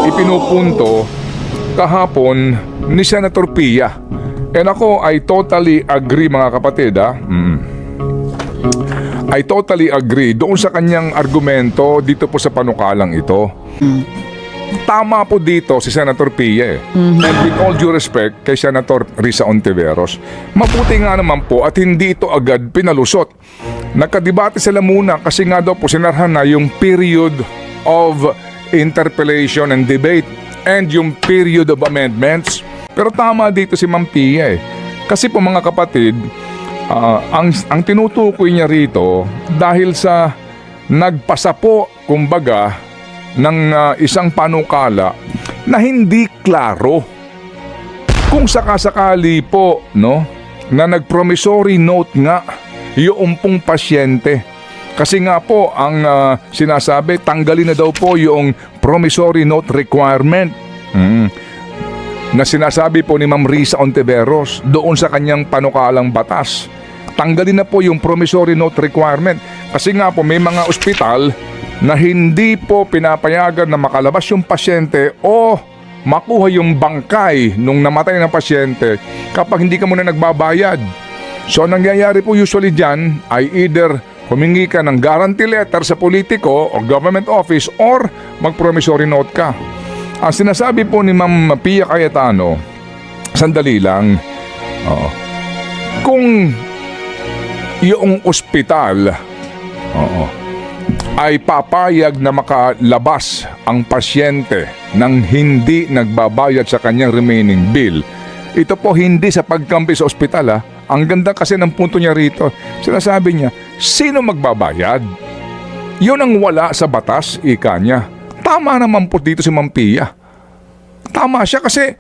ipinupunto kahapon ni Senator Pia. And ako, I totally agree mga kapatid, I totally agree doon sa kanyang argumento dito po sa panukalang ito. Tama po dito si Senator Pia And with all due respect kay Senator Risa Ontiveros, mabuti nga naman po at hindi ito agad pinalusot. Nagkadebate sila muna kasi nga daw po sinarhan na yung period of interpellation and debate and yung period of amendments. Pero tama dito si Ma'am Pia Kasi po mga kapatid, ang tinutukoy niya rito dahil sa nagpasa po kumbaga ng isang panukala na hindi klaro kung sakasakali po na nag-promissory note nga yung pong pasyente. Kasi nga po ang sinasabi, tanggalin na daw po yung promissory note requirement na sinasabi po ni Ma'am Risa Ontiveros doon sa kanyang panukalang batas. Tanggalin na po yung promissory note requirement. Kasi nga po may mga ospital na hindi po pinapayagan na makalabas yung pasyente o makuha yung bangkay nung namatay ng pasyente kapag hindi ka muna nagbabayad. So nangyayari po usually dyan ay either humingi ka ng guarantee letter sa politiko o government office or mag-promissory note ka. Ang sinasabi po ni Ma'am Pia Cayetano, sandali lang, kung yung ospital ay papayag na makalabas ang pasyente nang hindi nagbabayad sa kanyang remaining bill, ito po hindi sa pagkampi sa ospital Ang ganda kasi ng punto niya rito. Sinasabi niya, sino magbabayad? Yun ang wala sa batas, ika niya. Tama naman po dito si Ma'am Pia. Tama siya kasi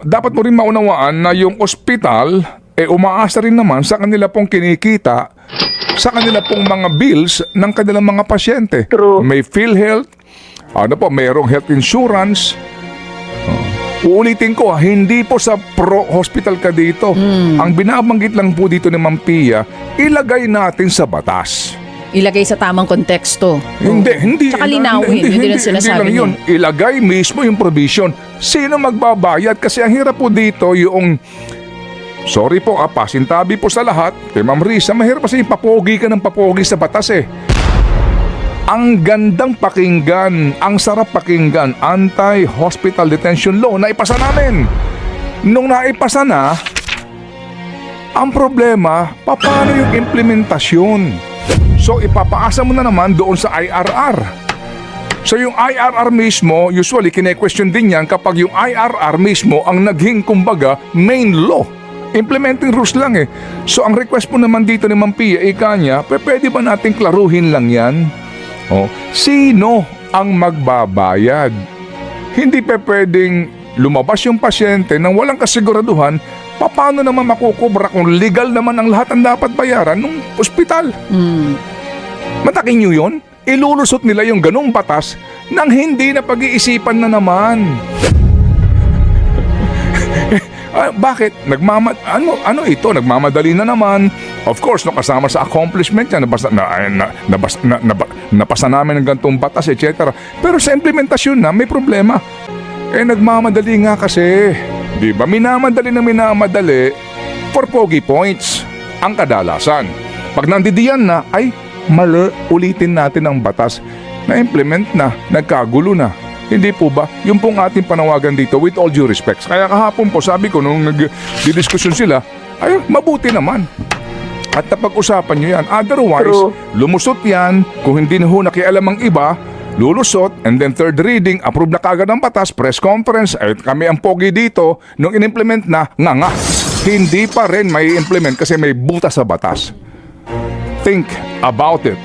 dapat mo rin maunawaan na yung ospital umaasa rin naman sa kanila pong kinikita sa kanila pong mga bills ng kanilang mga pasyente. True. May PhilHealth, mayroong health insurance. Uulitin ko hindi po sa pro-hospital ka dito. Ang binabanggit lang po dito ni Ma'am Pia, ilagay natin sa batas. Ilagay sa tamang konteksto. Hindi. Tsaka linawin, yun din ang sinasabi niya. Ilagay mismo yung provision. Sino magbabayad? Kasi ang hirap po dito yung, sorry po pasintabi po sa lahat, kay Ma'am Risa, mahirap kasi papogi ka ng papogi sa batas Ang gandang pakinggan, ang sarap pakinggan, anti-hospital detention law na ipasa namin. Nung naipasa na, ang problema, paano yung implementasyon? So ipapaasa mo na naman doon sa IRR. So yung IRR mismo, usually kine-question din yan kapag yung IRR mismo ang naging kumbaga main law. Implementing rules lang So ang request po naman dito ni Ma'am Pia, ika niya, pwede ba natin klaruhin lang yan? Sino ang magbabayad? Hindi pwedeng lumabas yung pasyente nang walang kasiguraduhan. Paano naman makukubra kung legal naman ang lahat ang dapat bayaran ng ospital? Matakin nyo yun? Ilulusot nila yung ganong batas nang hindi na pag-iisipan na naman. Bakit? Nagmamadali na naman. Of course, kasama sa accomplishment yan, napasa namin ng ganitong batas, etc. Pero sa implementasyon na, may problema. Nagmamadali nga kasi. Di ba? Minamadali for pogi points ang kadalasan. Pag nandidiyan na, ay mali, ulitin natin ang batas. Na-implement na, nagkagulo na. Hindi po ba? Yung pong ating panawagan dito, with all due respects. Kaya kahapon po, sabi ko, nung nag-diskusyon sila, ay, mabuti naman. At napag-usapan nyo yan. Otherwise, lumusot yan. Kung hindi na ho nakialam ang iba, lulusot, and then third reading, approve na kagad ang batas, press conference, at kami ang pogi dito, nung in-implement na, nga. Hindi pa rin may implement kasi may butas sa batas. Think about it.